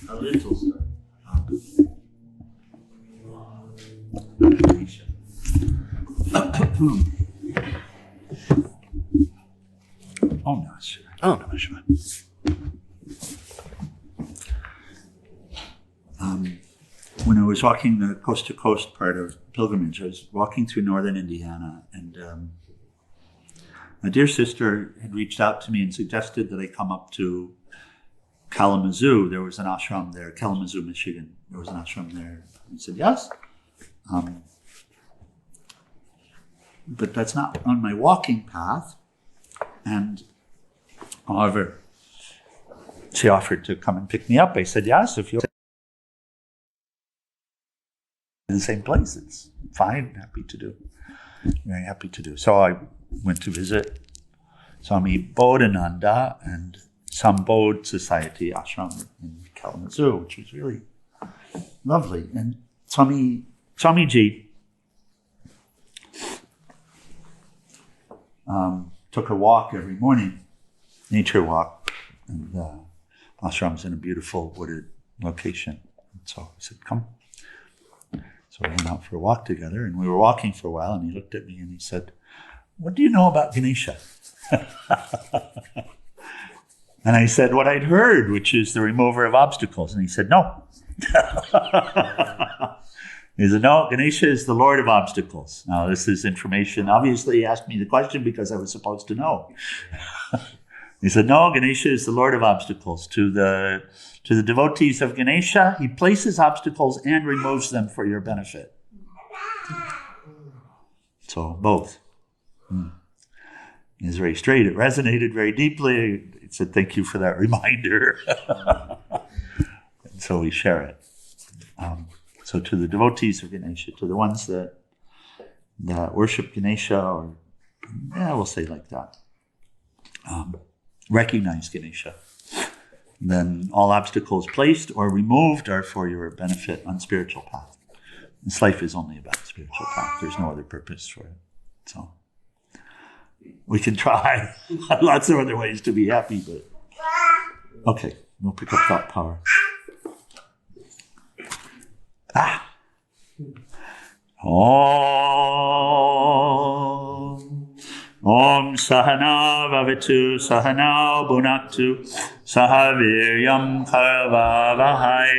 A little story. Oh, no, when I was walking the coast-to-coast part of pilgrimage, I was walking through northern Indiana, and a dear sister had reached out to me and suggested that I come up to Kalamazoo. There was an ashram there, Kalamazoo, Michigan. There was an ashram there. I said, yes. But that's not on my walking path. And however, she offered to come and pick me up. I said, yes, if you're in the same place, it's fine, happy to do. Very happy to do. So I went to visit Swami Bodhananda and Sambodh Society ashram in Kalamazoo, which was really lovely. And Swamiji took a walk every morning, nature walk, and ashram's in a beautiful wooded location. And so I said, come. So we went out for a walk together, and we were walking for a while, and he looked at me and he said, what do you know about Ganesha? And I said what I'd heard, which is the remover of obstacles. And he said, no. He said, no, Ganesha is the Lord of obstacles. Now, this is information. Obviously, he asked me the question because I was supposed to know. He said, no, Ganesha is the Lord of obstacles. To the devotees of Ganesha, he places obstacles and removes them for your benefit. So, both. He's very straight. It resonated very deeply. He said, thank you for that reminder. And so we share it. So to the devotees of Ganesha, to the ones that worship Ganesha, or we'll say like that, recognize Ganesha, then all obstacles placed or removed are for your benefit on spiritual path. This life is only about spiritual path. There's no other purpose for it. So we can try lots of other ways to be happy, but okay, we'll pick up thought power. Om Sahanā-Vavatu, Bhunaktu, Vīryam, Karavā-vahai,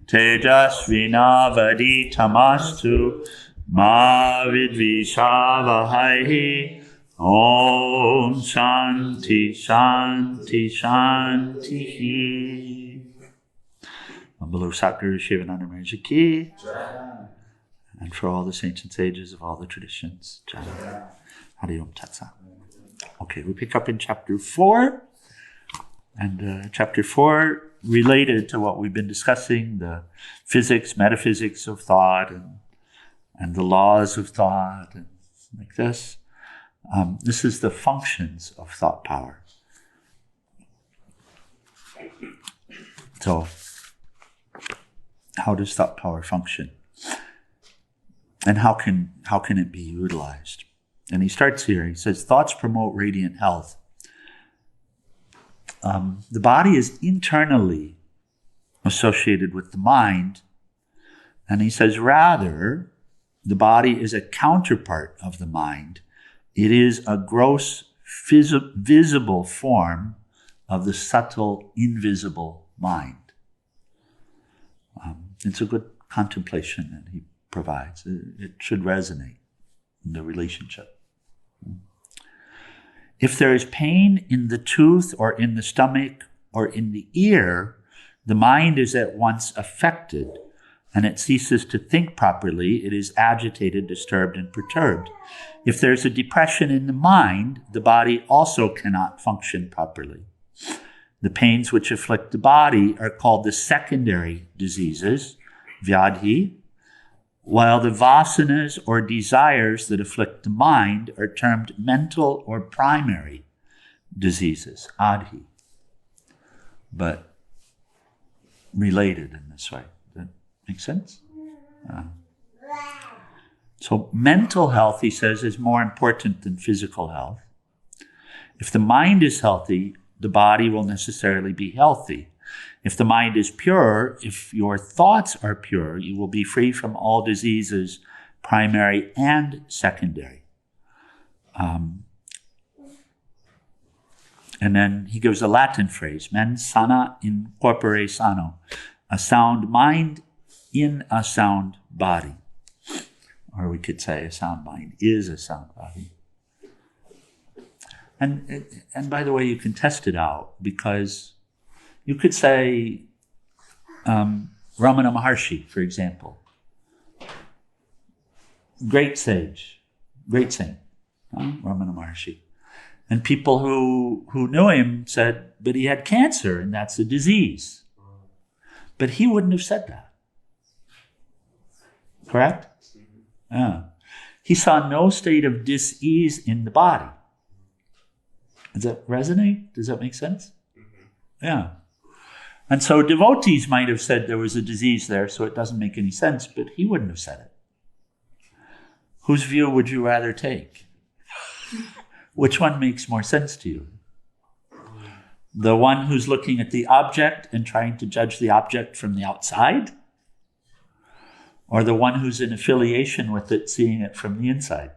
Tejas, Vinā, Vadhīta, Mastu, Vidvishā-Vahai. Om Shānti, Shānti, Shāntihi. Below Sadguru Sivananda Maharaj Ki, and for all the saints and sages of all the traditions. Hari Om Tat Sat. Okay, we pick up in chapter 4, and chapter 4 related to what we've been discussing, the physics, metaphysics of thought, and the laws of thought, and like this. This is the functions of thought power. So, how does thought power function? And how can it be utilized? And he starts here. He says, thoughts promote radiant health. The body is internally associated with the mind. And he says, rather, the body is a counterpart of the mind. It is a gross, visible form of the subtle, invisible mind. It's a good contemplation that he provides. It should resonate in the relationship. If there is pain in the tooth or in the stomach or in the ear, the mind is at once affected and it ceases to think properly. It is agitated, disturbed, and perturbed. If there's a depression in the mind, the body also cannot function properly. The pains which afflict the body are called the secondary diseases, vyadhi, while the vasanas or desires that afflict the mind are termed mental or primary diseases, adhi, but related in this way. Does that make sense? So mental health, he says, is more important than physical health. If the mind is healthy, the body will necessarily be healthy. If the mind is pure, if your thoughts are pure, you will be free from all diseases, primary and secondary. And then he gives a Latin phrase, mens sana in corpore sano, a sound mind in a sound body. Or we could say a sound mind is a sound body. And by the way, you can test it out, because you could say Ramana Maharshi, for example, great sage, great saint, Ramana Maharshi. And people who knew him said, but he had cancer and that's a disease. But he wouldn't have said that. Correct? Yeah. He saw no state of dis-ease in the body. Does that resonate? Does that make sense? Yeah. And so devotees might have said there was a disease there, so it doesn't make any sense, but he wouldn't have said it. Whose view would you rather take? Which one makes more sense to you? The one who's looking at the object and trying to judge the object from the outside? Or the one who's in affiliation with it, seeing it from the inside?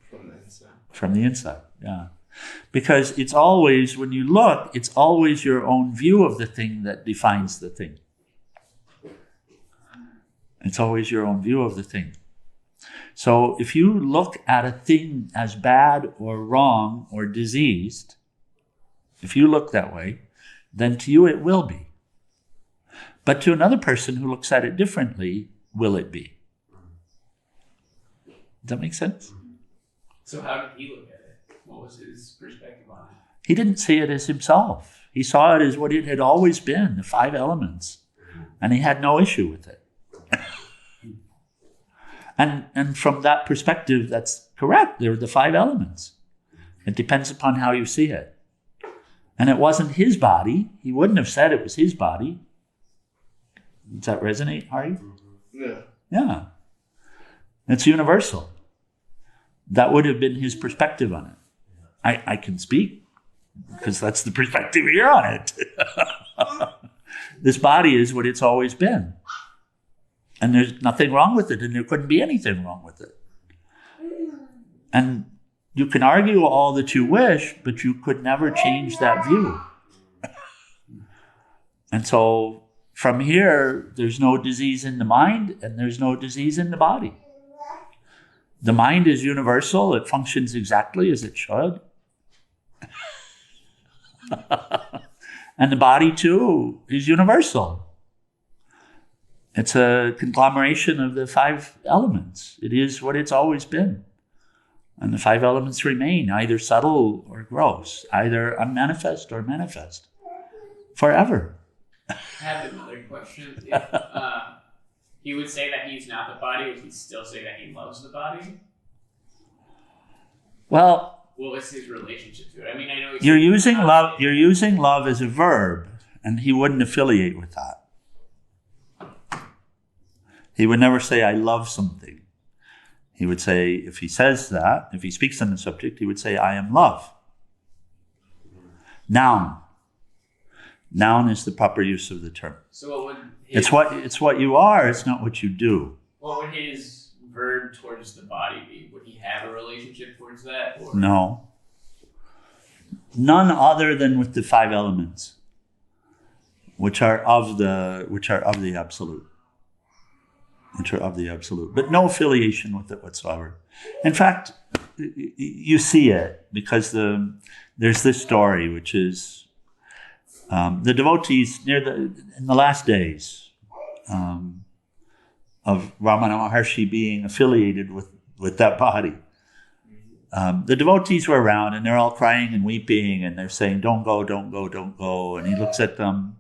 From the inside. From the inside, yeah. Because it's always, when you look, it's always your own view of the thing that defines the thing. It's always your own view of the thing. So if you look at a thing as bad or wrong or diseased, if you look that way, then to you it will be. But to another person who looks at it differently, will it be? Does that make sense? So how did he look at it? What was his perspective on it? He didn't see it as himself. He saw it as what it had always been, the 5 elements. And he had no issue with it. And from that perspective, that's correct. They're the 5 elements. It depends upon how you see it. And it wasn't his body. He wouldn't have said it was his body. Does that resonate, Hari? Yeah. Yeah. It's universal. That would have been his perspective on it. I can speak because that's the perspective here on it. This body is what it's always been. And there's nothing wrong with it, and there couldn't be anything wrong with it. And you can argue all that you wish, but you could never change that view. And so from here, there's no disease in the mind, and there's no disease in the body. The mind is universal. It functions exactly as it should. And the body, too, is universal. It's a conglomeration of the 5 elements. It is what it's always been. And the 5 elements remain, either subtle or gross, either unmanifest or manifest, forever. I have another question. If he would say that he's not the body, would he still say that he loves the body? Well, what was his relationship to it? I mean, I know you're using love. You're using love as a verb, and he wouldn't affiliate with that. He would never say, I love something. He would say, if he says that, if he speaks on the subject, he would say, I am love. Noun. Noun is the proper use of the term. So what would it's what you are, it's not what you do. What would his verb towards the body be? Would he have a relationship towards that? Or? No. None other than with the 5 elements, which are of the absolute. Which are of the absolute, but no affiliation with it whatsoever. In fact, you see it because there's this story, which is the devotees in the last days of Ramana Maharshi being affiliated with that body. The devotees were around and they're all crying and weeping and they're saying, don't go, don't go, don't go. And he looks at them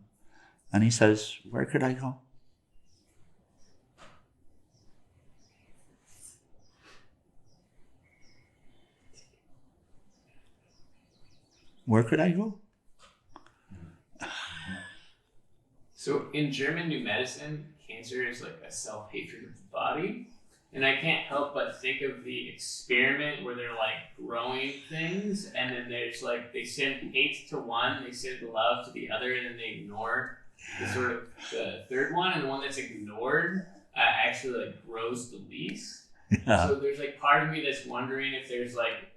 and he says, where could I go? Where could I go? So in German New Medicine, cancer is like a self-hatred of the body. And I can't help but think of the experiment where they're like growing things, and then there's like they send hate to one, they send love to the other, and then they ignore the sort of the third one, and the one that's ignored actually like grows the least. Yeah. So there's like part of me that's wondering if there's like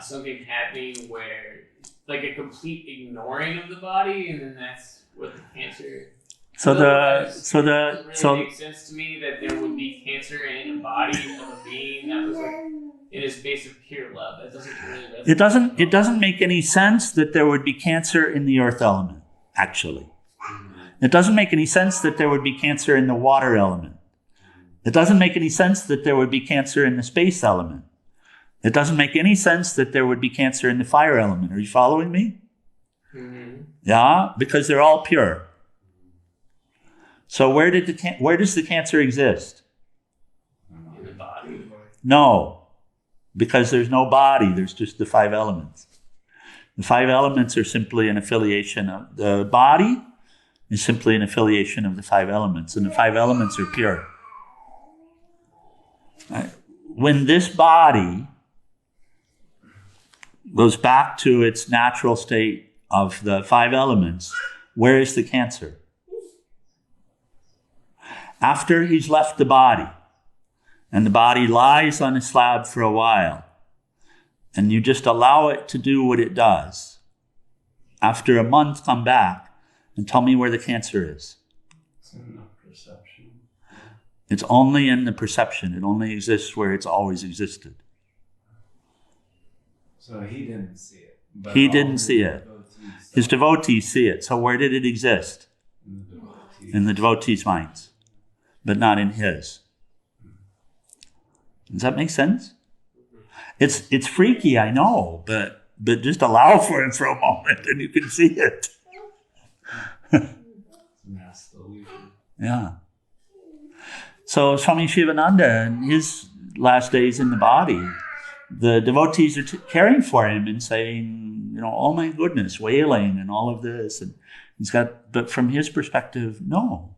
something happening where like a complete ignoring of the body, and then that's what the cancer. So It makes sense to me that there would be cancer in a body of a being that was like in a space of pure love. That doesn't really resonate. it doesn't make any sense that there would be cancer in the earth element, actually. It doesn't make any sense that there would be cancer in the water element. It doesn't make any sense that there would be cancer in the space element. It doesn't make any sense that there would be cancer in the fire element. Are you following me? Mm-hmm. Yeah, because they're all pure. So where does the cancer exist? In the body. No, because there's no body. There's just the 5 elements. The 5 elements are simply an affiliation of the body. Is simply an affiliation of the 5 elements, and the 5 elements are pure. Right? When this body goes back to its natural state of the 5 elements, where is the cancer? After he's left the body, and the body lies on a slab for a while, and you just allow it to do what it does, after a month, come back and tell me where the cancer is. It's in the perception. It's only in the perception. It only exists where it's always existed. So he didn't see it. But He didn't see it. His devotees see it. So where did it exist? In the devotees' minds, but not in his. Does that make sense? It's freaky, I know, but just allow for it for a moment and you can see it. Mastu. Yeah. So Swami Sivananda, in his last days in the body, the devotees are caring for him and saying, oh my goodness, wailing and all of this. And but from his perspective, no.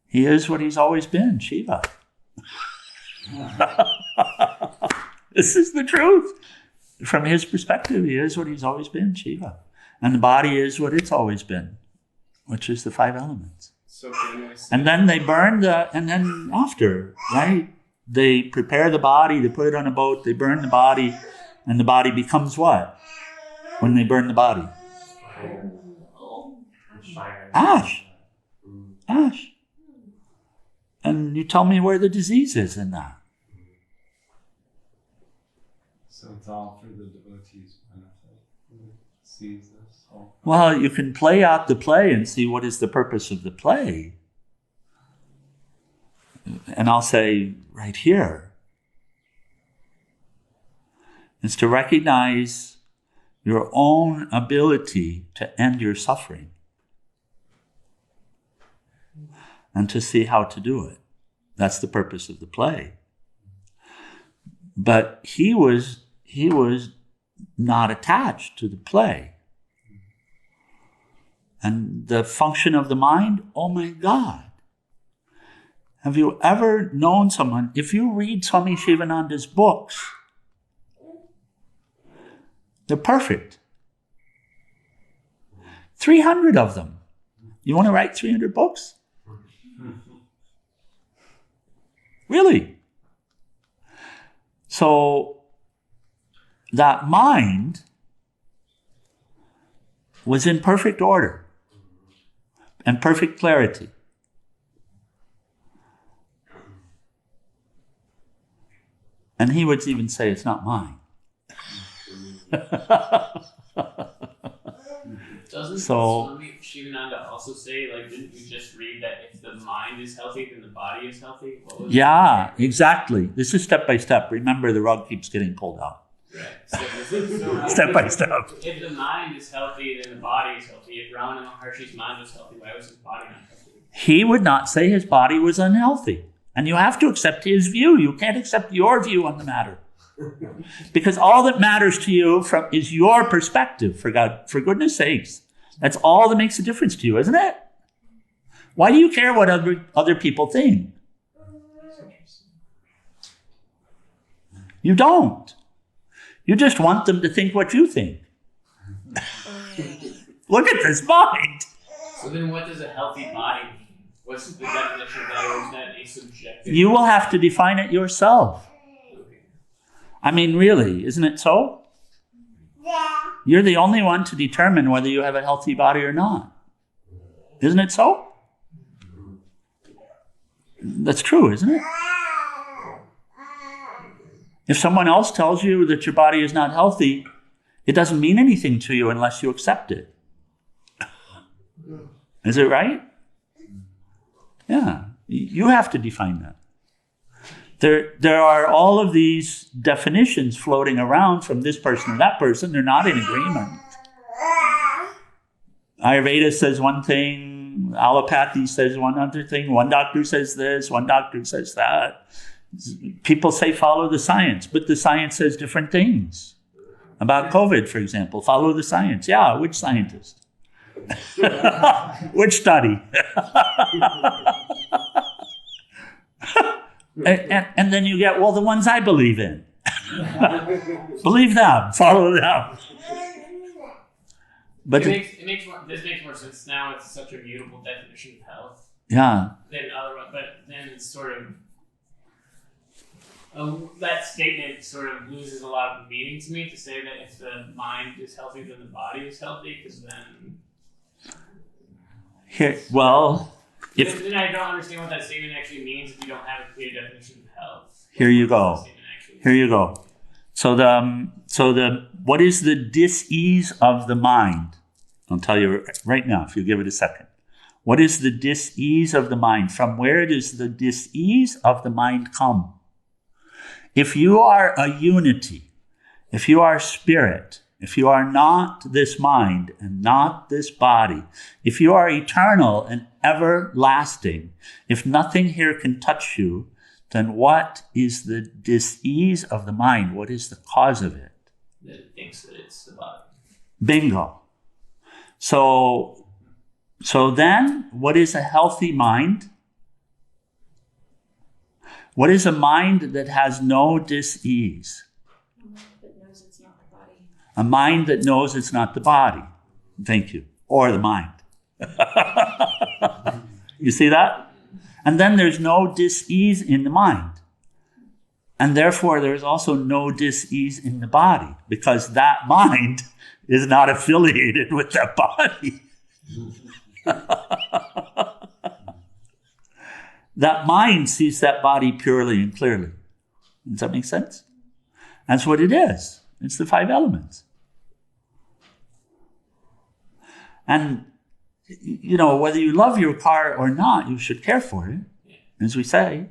He is what he's always been, Shiva. This is the truth. From his perspective, he is what he's always been, Shiva. And the body is what it's always been, which is the 5 elements. So can I say And then they burn and then after, right? They prepare the body, they put it on a boat, they burn the body, and the body becomes what? When they burn the body? Ash. Ash. And you tell me where the disease is in that. So it's all for the devotee's benefit. Who sees this whole. Well, you can play out the play and see what is the purpose of the play. And I'll say right here, is to recognize your own ability to end your suffering and to see how to do it. That's the purpose of the play. But he was not attached to the play. And the function of the mind, oh my God. Have you ever known someone, if you read Swami Sivananda's books, they're perfect. 300 of them. You want to write 300 books? Really? So that mind was in perfect order and perfect clarity. And he would even say, it's not mine. Doesn't So- Swami Sivananda also say, didn't you just read that if the mind is healthy, then the body is healthy? What was Yeah, exactly. This is step by step. Remember, the rug keeps getting pulled out. Right. So Step by step. If the mind is healthy, then the body is healthy. If Ramana Maharshi's mind was healthy, why was his body not healthy? He would not say his body was unhealthy. And you have to accept his view. You can't accept your view on the matter. Because all that matters to you is your perspective, for goodness sakes. That's all that makes a difference to you, isn't it? Why do you care what other people think? You don't. You just want them to think what you think. Look at this mind. So then what does a healthy body mean? What's the definition of that? Or is that a subjective? You will have to define it yourself. Okay. I mean, really, isn't it so? You're the only one to determine whether you have a healthy body or not. Isn't it so? That's true, isn't it? If someone else tells you that your body is not healthy, it doesn't mean anything to you unless you accept it. Is it right? Yeah, you have to define that. There are all of these definitions floating around from this person or that person. They're not in agreement. Ayurveda says one thing, allopathy says one other thing, one doctor says this, one doctor says that. People say follow the science, but the science says different things. About COVID, for example, follow the science. Yeah, which scientist? Which study? and then you get, well, the ones I believe in. Believe them, follow them. But this makes more sense now. It's such a mutable definition of health. Yeah. Than other, but then it's sort of that statement sort of loses a lot of meaning to me to say that if the mind is healthy, then the body is healthy, because then. Then I don't understand what that statement actually means if you don't have a clear definition of health. Here you go. So what is the dis-ease of the mind? I'll tell you right now, if you give it a second. What is the dis-ease of the mind? From where does the dis-ease of the mind come? If you are a unity, if you are spirit, if you are not this mind and not this body, if you are eternal and everlasting, if nothing here can touch you, then what is the dis-ease of the mind? What is the cause of it? That it thinks that it's the body. Bingo. So then, what is a healthy mind? What is a mind that has no dis-ease? That knows it's not the body. A mind that knows it's not the body. Thank you. Or the mind. You see that? And then there's no dis-ease in the mind. And therefore, there's also no dis-ease in the body, because that mind is not affiliated with that body. That mind sees that body purely and clearly. Does that make sense? That's what it is. It's the 5 elements. And, you know, whether you love your car or not, you should care for it, as we say.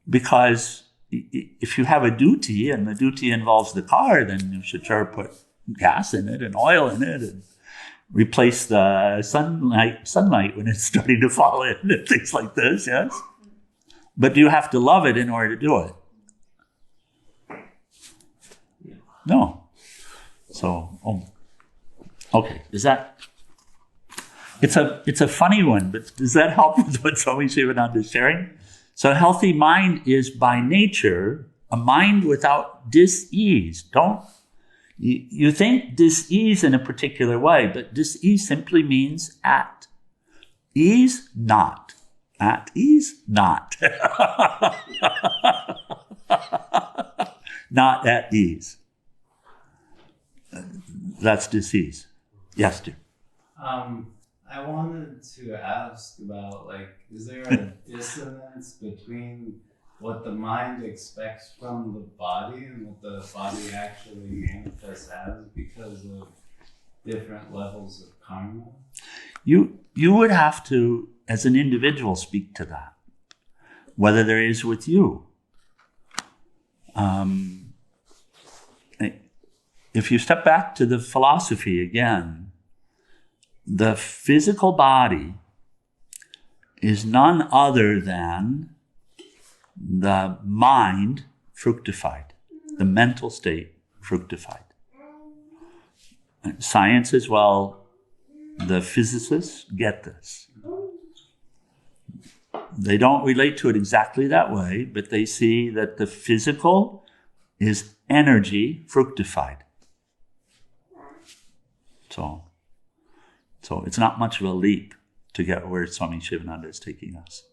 Because if you have a duty and the duty involves the car, then you should sure put gas in it and oil in it and replace the sunlight when it's starting to fall in and things like this, yes? But do you have to love it in order to do it? No. So, okay. Is that... It's a funny one, but does that help with what Swami Sivananda is sharing? So a healthy mind is by nature a mind without dis-ease. You think dis-ease in a particular way, but dis-ease simply means at ease, not. At ease, not. Not at ease. That's dis-ease. Yes, dear. I wanted to ask about, is there a dissonance between what the mind expects from the body and what the body actually manifests as because of different levels of karma? You would have to, as an individual, speak to that, whether there is with you. If you step back to the philosophy again, the physical body is none other than the mind fructified, the mental state fructified. Science as well, the physicists get this. They don't relate to it exactly that way, but they see that the physical is energy fructified. So it's not much of a leap to get where Swami Sivananda is taking us.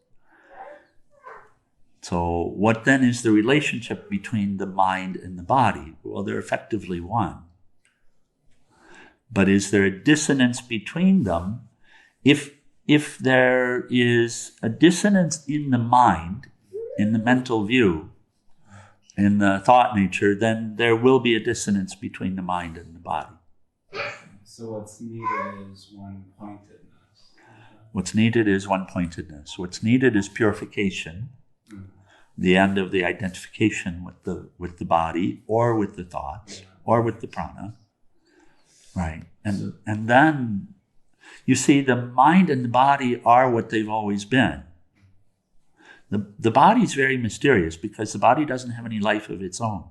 So what then is the relationship between the mind and the body? Well, they're effectively one. But is there a dissonance between them? If there is a dissonance in the mind, in the mental view, in the thought nature, then there will be a dissonance between the mind and the body. So what's needed is one-pointedness. What's needed is one-pointedness. What's needed is purification, the end of the identification with the body or with the thoughts or with the prana. Right. And then you see the mind and the body are what they've always been. The body is very mysterious because the body doesn't have any life of its own.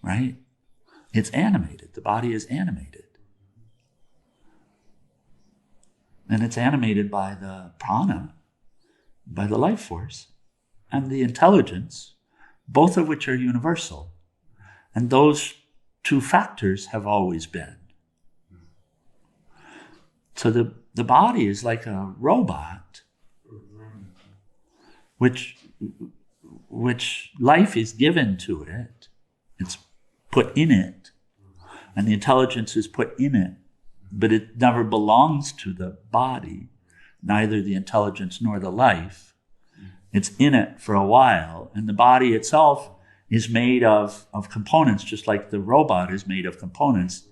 Right? It's animated. The body is animated. And it's animated by the prana, by the life force, and the intelligence, both of which are universal. And those two factors have always been. So the body is like a robot, which life is given to it. It's put in it, and the intelligence is put in it, but it never belongs to the body, neither the intelligence nor the life. It's in it for a while, and the body itself is made of components, just like the robot is made of components,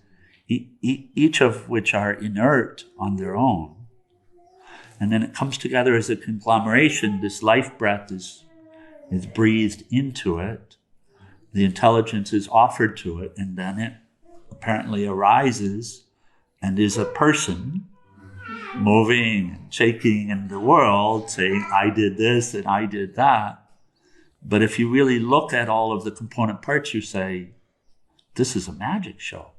each of which are inert on their own. And then it comes together as a conglomeration. This life breath is breathed into it. The intelligence is offered to it, and then it apparently arises and is a person moving and shaking in the world, saying, I did this and I did that. But if you really look at all of the component parts, you say, this is a magic show.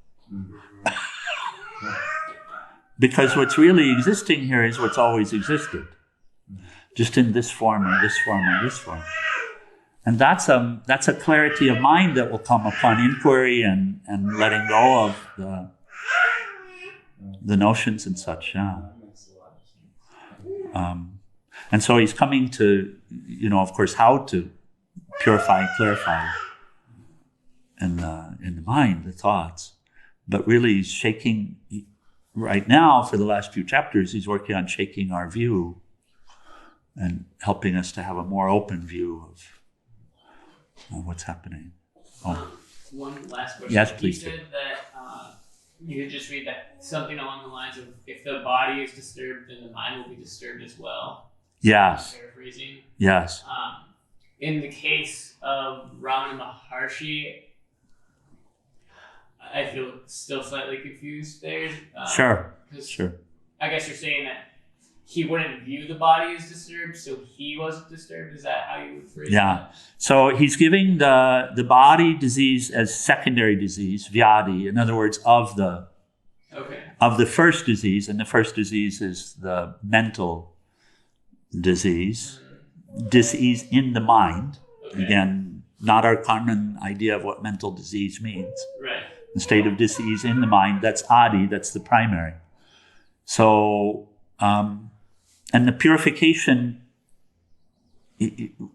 Because what's really existing here is what's always existed, just in this form or this form or this form. And that's a clarity of mind that will come upon inquiry and letting go of the notions and such. Yeah. And so he's coming to, of course, how to purify and clarify in the mind, the thoughts. But really he's shaking, right now for the last few chapters, he's working on shaking our view and helping us to have a more open view of what's happening. Oh. One last question. Yes, please. You said that you could just read that something along the lines of, if the body is disturbed, then the mind will be disturbed as well. Yes. Paraphrasing. Yes. In the case of Ramana Maharshi, I feel still slightly confused there. Sure. I guess you're saying that he wouldn't view the body as disturbed, so he wasn't disturbed? Is that how you would phrase that? So he's giving the body disease as secondary disease, vyadi, in other words, of the first disease, and the first disease is the mental disease, disease in the mind. Okay. Again, not our common idea of what mental disease means. Right. The state of disease in the mind, that's adi, that's the primary. So, and the purification,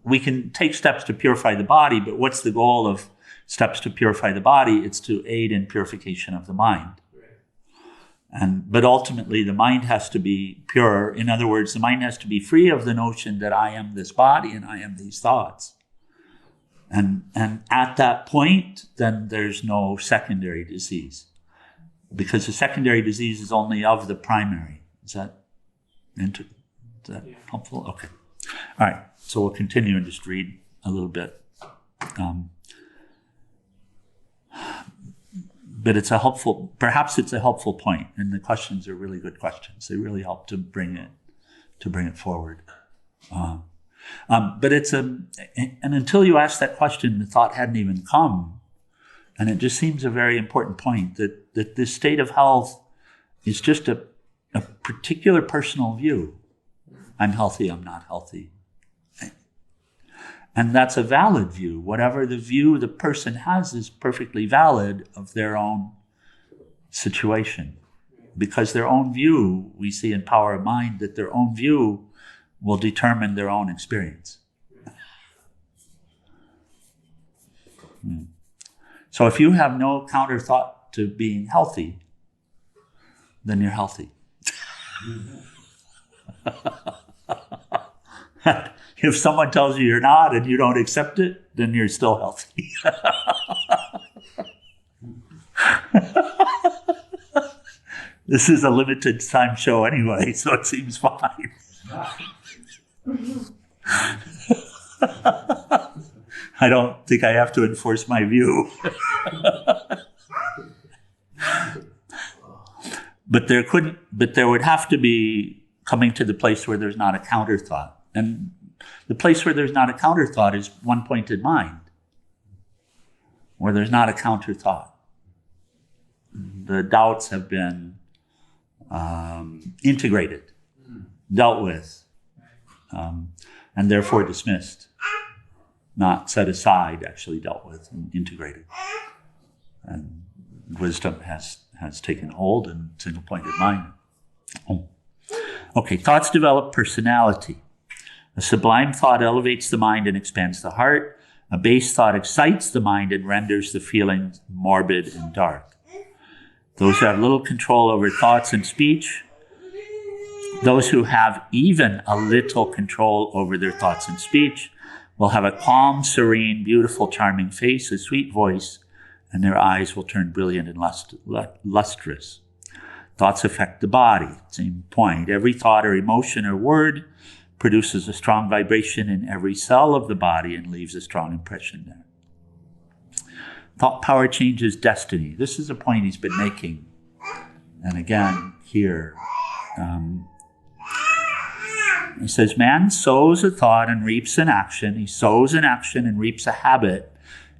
we can take steps to purify the body, but what's the goal of steps to purify the body? It's to aid in purification of the mind. But ultimately, the mind has to be pure. In other words, the mind has to be free of the notion that I am this body and I am these thoughts. And at that point, then there's no secondary disease, because the secondary disease is only of the primary. Is that helpful? Okay. All right. So we'll continue and just read a little bit. But it's perhaps it's a helpful point, and the questions are really good questions. They really help to bring it forward. But and until you ask that question, the thought hadn't even come. And it just seems a very important point that this state of health is just a particular personal view I'm healthy, I'm not healthy. And that's a valid view. Whatever the view the person has is perfectly valid of their own situation. Because their own view, we see in Power of Mind, that their own view will determine their own experience. So if you have no counter thought to being healthy, then you're healthy. If someone tells you you're not and you don't accept it, then you're still healthy. This is a limited time show anyway, so it seems fine. I don't think I have to enforce my view. But there would have to be coming to the place where there's not a counter thought. And the place where there's not a counter thought is one-pointed mind, where there's not a counter thought. The doubts have been integrated, dealt with, and therefore dismissed. Not set aside, actually dealt with and integrated. And wisdom has taken hold in single-pointed mind. Okay, thoughts develop personality. A sublime thought elevates the mind and expands the heart. A base thought excites the mind and renders the feelings morbid and dark. Those who have little control over thoughts and speech, those who have even a little control over their thoughts and speech, will have a calm, serene, beautiful, charming face, a sweet voice, and their eyes will turn brilliant and lustrous. Thoughts affect the body. Same point. Every thought or emotion or word produces a strong vibration in every cell of the body and leaves a strong impression there. Thought power changes destiny. This is a point he's been making. And again, here, he says, man sows a thought and reaps an action. He sows an action and reaps a habit.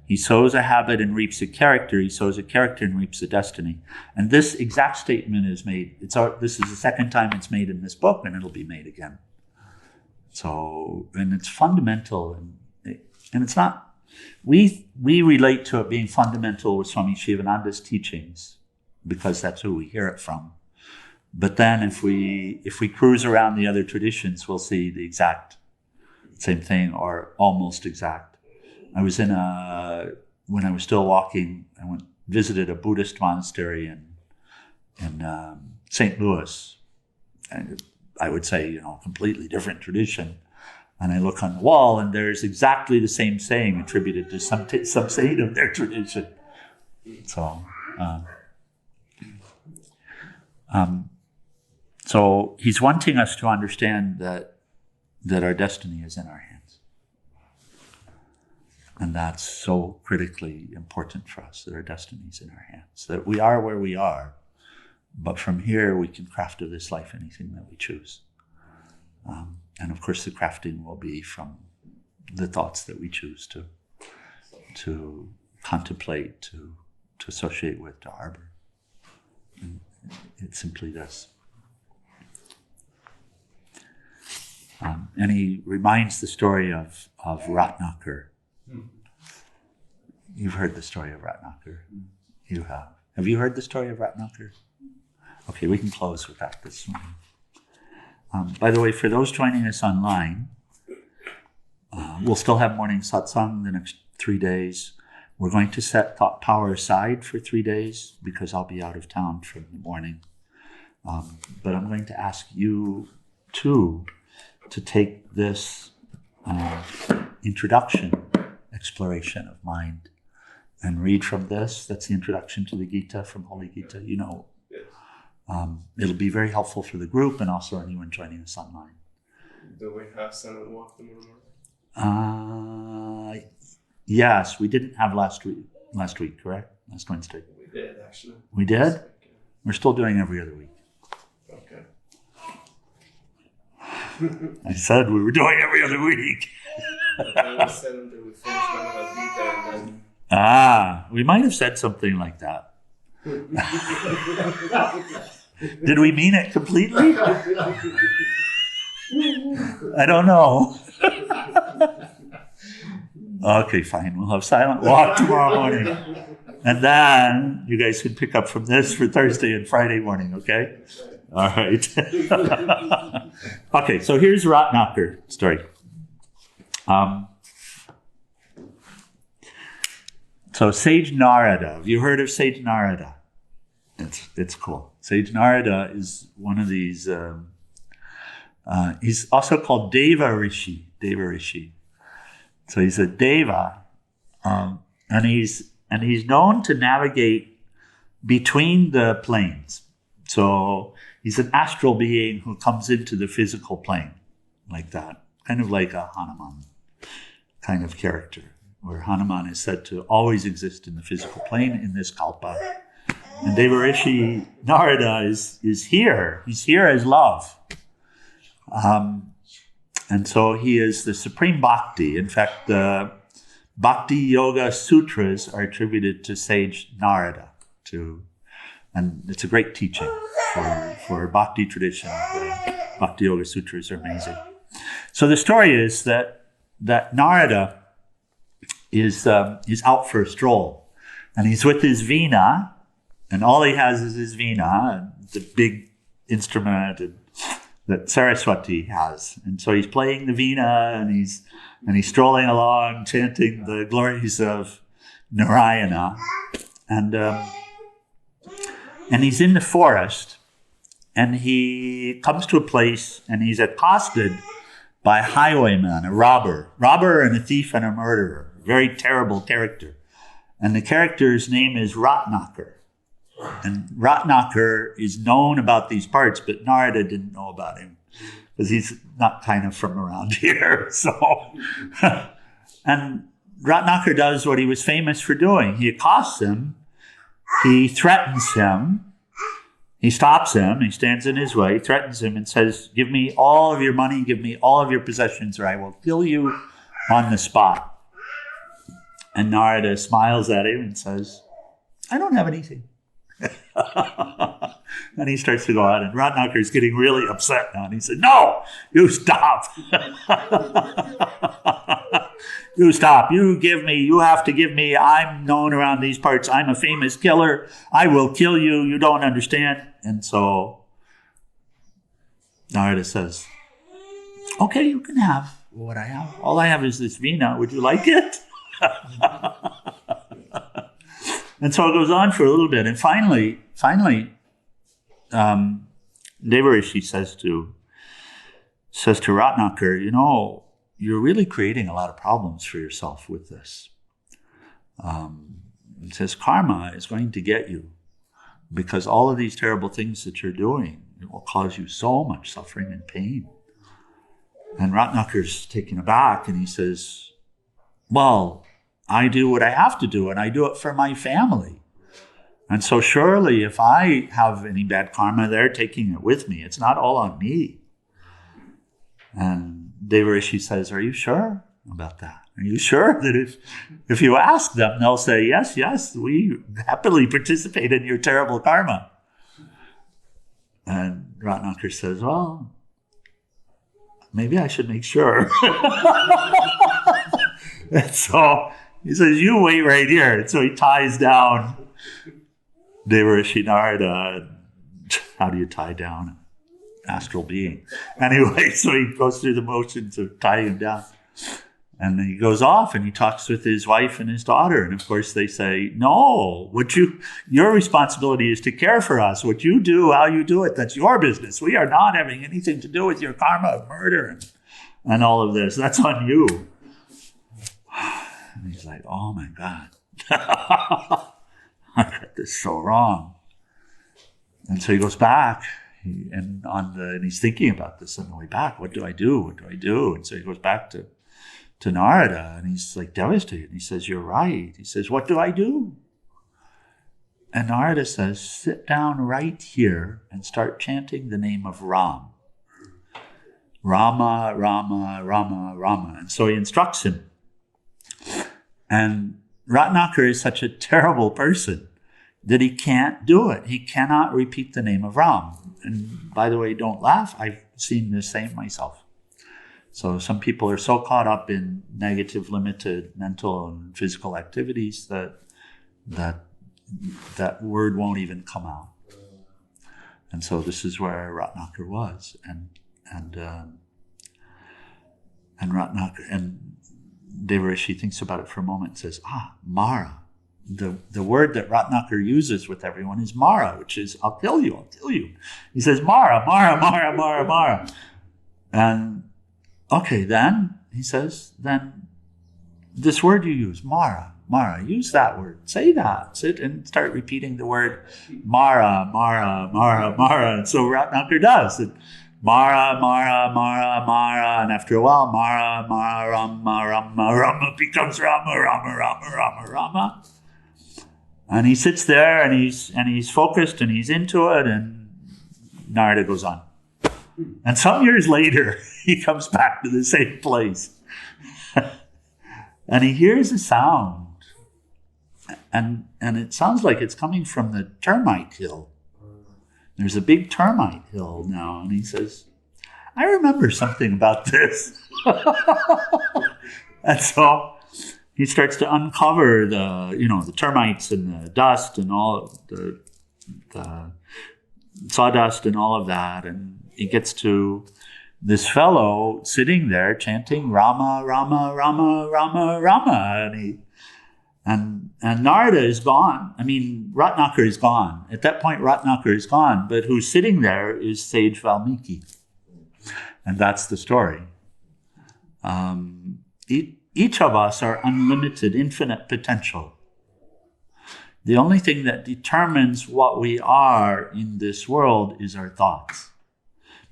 He sows a habit and reaps a character. He sows a character and reaps a destiny. And this exact statement is made. This is the second time it's made in this book, and it'll be made again. So, and it's fundamental. And it's not, we relate to it being fundamental with Swami Sivananda's teachings, because that's who we hear it from. But then if we cruise around the other traditions, we'll see the exact same thing, or almost exact. I was when I was still walking, I visited a Buddhist monastery in St. Louis. And I would say, completely different tradition. And I look on the wall, and there's exactly the same saying attributed to some saint of their tradition. So, so he's wanting us to understand that our destiny is in our hands. And that's so critically important for us, that our destiny is in our hands, that we are where we are, but from here we can craft of this life anything that we choose. And of course the crafting will be from the thoughts that we choose to contemplate, to associate with, to harbor. And it simply does. And he reminds the story of Ratnakar. You've heard the story of Ratnakar. You have. Have you heard the story of Ratnakar? Okay, we can close with that this morning. By the way, for those joining us online, we'll still have morning satsang the next 3 days. We're going to set thought power aside for 3 days because I'll be out of town for the morning. But I'm going to ask you too to take this introduction, exploration of mind, and read from this. That's the introduction to the Gita from Holy Gita. It'll be very helpful for the group and also anyone joining us online. Do we have Sahanā-Vavatu tomorrow morning? Yes, we didn't have last week, correct? Last Wednesday. We did, actually. We did? We're still doing every other week. Okay. I said we were doing every other week. I said until we finish Vadhīta and then... We might have said something like that. Did we mean it completely? I don't know. Okay, fine. We'll have silent walk tomorrow morning. And then you guys can pick up from this for Thursday and Friday morning, okay? All right. Okay, so here's Ratnakar story. So Sage Narada, have you heard of Sage Narada? It's cool. Sage Narada is one of these, he's also called Deva Rishi. So he's a Deva, and he's known to navigate between the planes. So he's an astral being who comes into the physical plane like that, kind of like a Hanuman kind of character, where Hanuman is said to always exist in the physical plane in this kalpa. And Devarishi Narada is here. He's here as love. And so he is the supreme bhakti. In fact, the Bhakti Yoga Sutras are attributed to Sage Narada. And it's a great teaching for Bhakti tradition. The Bhakti Yoga Sutras are amazing. So the story is that Narada is out for a stroll, and he's with his Vinā, and all he has is his Vinā, the big instrument that Saraswati has. And so he's playing the Vinā, and he's strolling along, chanting the glories of Narayana, and he's in the forest, and he comes to a place, and he's accosted by a highwayman, a robber and a thief and a murderer, a very terrible character. And the character's name is Ratnakar. And Ratnakar is known about these parts, but Narada didn't know about him because he's not kind of from around here. So, and Ratnakar does what he was famous for doing. He accosts him, he threatens him, he stops him, he stands in his way, threatens him and says, "Give me all of your money, give me all of your possessions, or I will kill you on the spot." And Narada smiles at him and says, "I don't have anything." And he starts to go on, and Ratnakar is getting really upset now. And he said, "No, you stop. You stop. You have to give me. I'm known around these parts. I'm a famous killer. I will kill you. You don't understand." And so Narada says, "Okay, you can have what I have. All I have is this Vinā. Would you like it?" And so it goes on for a little bit. And finally, Devarishi says to Ratnakar, "You're really creating a lot of problems for yourself with this." It says, "Karma is going to get you because all of these terrible things that you're doing, it will cause you so much suffering and pain." And Ratnakar's taken aback, and he says, "Well, I do what I have to do, and I do it for my family. And so surely if I have any bad karma, they're taking it with me. It's not all on me." And Devarishi says, "Are you sure about that? Are you sure that if you ask them, they'll say, yes, we happily participate in your terrible karma?" And Ratnakar says, "Well, maybe I should make sure." And so he says, "You wait right here." And so he ties down Devarishi Narada. How do you tie down an astral being? Anyway, so he goes through the motions of tying him down. And then he goes off and he talks with his wife and his daughter. And of course they say, "No, your responsibility is to care for us. What you do, how you do it, that's your business. We are not having anything to do with your karma of murder and all of this. That's on you." And he's like, "Oh my God, I got this so wrong." And so he goes back, and he's thinking about this on the way back. What do I do? What do I do? And so he goes back to Narada, and he's like devastated. He says, "You're right." He says, "What do I do?" And Narada says, "Sit down right here and start chanting the name of Ram. Rama, Rama, Rama, Rama." And so he instructs him. And Ratnakar is such a terrible person. that he can't do it. He cannot repeat the name of Ram. And by the way, don't laugh. I've seen the same myself. So some people are so caught up in negative, limited mental and physical activities that word won't even come out. And so this is where Ratnakar was, and Ratnakar, and Devarishi thinks about it for a moment and says, Mara. The word that Ratnakar uses with everyone is Mara, which is, I'll kill you. He says, Mara, Mara, Mara, Mara, Mara. And, okay, then, he says, then this word you use, Mara, Mara, use that word. Say that. Sit and start repeating the word Mara, Mara, Mara, Mara. And so Ratnakar does. And Mara, Mara, Mara, Mara. And after a while, Mara, Mara, Rama, Rama, Rama becomes Rama, Rama, Rama, Rama, Rama. And he sits there and he's focused and he's into it, and Narada goes on. And some years later, he comes back to the same place. And he hears a sound. And it sounds like it's coming from the termite hill. There's a big termite hill now. And he says, I remember something about this. And so he starts to uncover the termites and the dust and all the sawdust and all of that. And he gets to this fellow sitting there chanting Rama, Rama, Rama, Rama, Rama. And Narada is gone. I mean, Ratnakar is gone. At that point, Ratnakar is gone. But who's sitting there is sage Valmiki. And that's the story. Each of us are unlimited, infinite potential. The only thing that determines what we are in this world is our thoughts.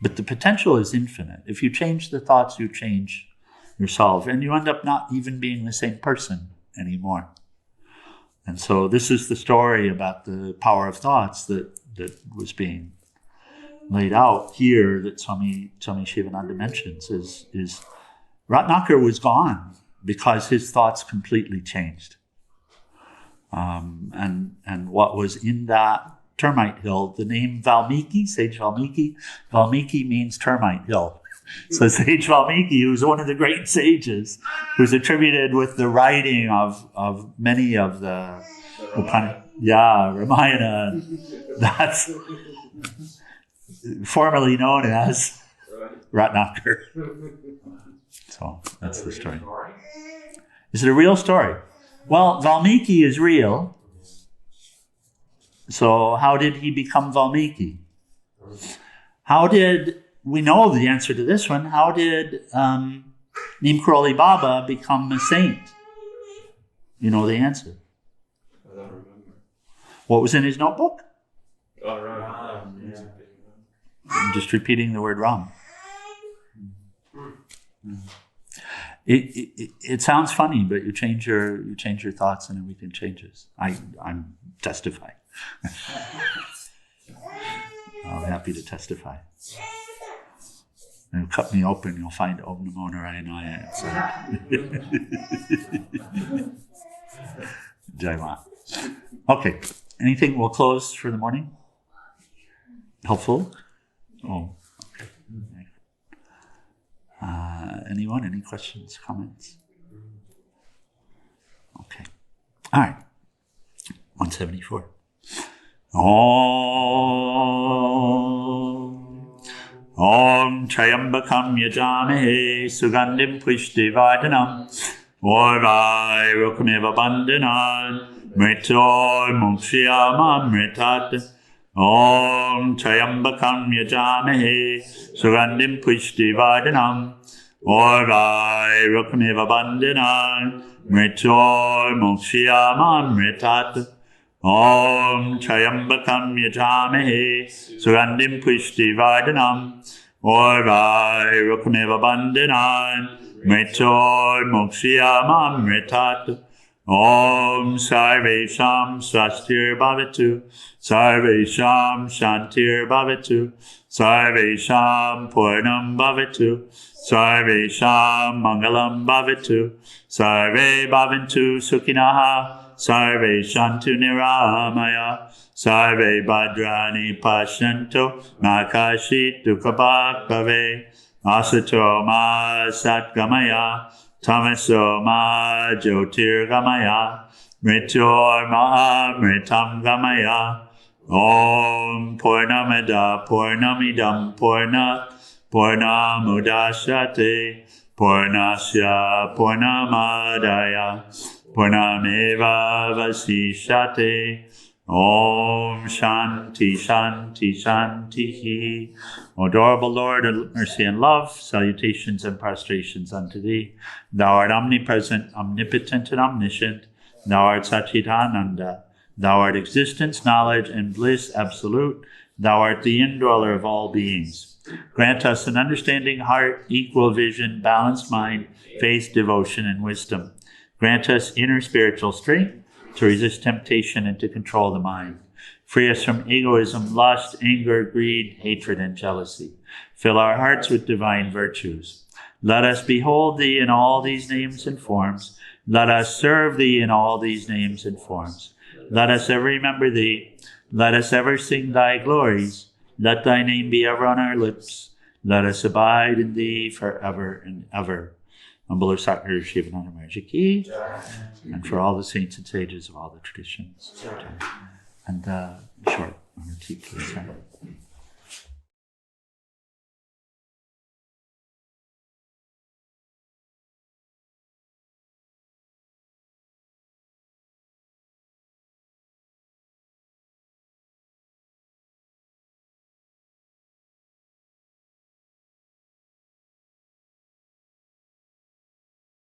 But the potential is infinite. If you change the thoughts, you change yourself. And you end up not even being the same person anymore. And so this is the story about the power of thoughts that was being laid out here that Swami Sivananda mentions is Ratnakar was gone because his thoughts completely changed. And what was in that termite hill, the name Valmiki, sage Valmiki means termite hill. So sage Valmiki, who's one of the great sages, who's attributed with the writing of many of the Ramayana. That's formerly known as Ratnakar. So that's the story. Is it a real story? Well, Valmiki is real. So how did he become Valmiki? We know the answer to this one. How did Neem Karoli Baba become a saint? You know the answer. I don't remember. What was in his notebook? Oh, Ram. Yeah. I'm just repeating the word Ram. It sounds funny, but you change your thoughts and everything changes. I'm testifying. I'm happy to testify. And cut me open, you'll find Om Namo Narayana inside. Jai Ma. Okay. Anything we'll close for the morning? Helpful? Oh, okay. Anyone? Any questions, comments? Okay. All right. 174. Om Trayambakam Yajamahe Sugandhim Pushtivardhanam Orvai Rukameva Bandhanan Mritor Mukshiyama Mritat Om Trayambakam Yajamahe Sugandhim Pushtivardhanam Orvai Rukameva Bandhanan Mritor Mukshiyama Mritat Om Trayambakam Yajamahe Sugandhim Pushtivardhanam Orvai Rukameva Bandhanan Mritor Mukshiyama Mritat Om Sarvesham Swastir Bhavatu Sarvesham Shantir Bhavatu Sarvesham Purnam Bhavatu Sarvesham Mangalam Bhavatu Sarve Bhavantu Sukhinaha Sarve Shantu Niramaya, Sarve Bhadrani Pashanto, Makashi Dukhabhak Bhave, Asato Ma Satgamaya, Tamaso Ma Jyotirgamaya, Mritor Ma Amritam Gamaya, Om Purnamada Purnamidam Purnamudashate, Purnasya Purnamadaya, Purnameva Vasishate. Om Shānti, Shānti, Shāntihi. O adorable Lord of mercy and love, salutations and prostrations unto thee. Thou art omnipresent, omnipotent, and omniscient. Thou art Satchitananda. Thou art existence, knowledge, and bliss absolute. Thou art the indweller of all beings. Grant us an understanding heart, equal vision, balanced mind, faith, devotion, and wisdom. Grant us inner spiritual strength to resist temptation and to control the mind. Free us from egoism, lust, anger, greed, hatred, and jealousy. Fill our hearts with divine virtues. Let us behold thee in all these names and forms. Let us serve thee in all these names and forms. Let us ever remember thee. Let us ever sing thy glories. Let thy name be ever on our lips. Let us abide in thee forever and ever. And Bolo Satguru Sivananda Maharaj Ki, and for all the saints and sages of all the traditions. And short on the tea, please.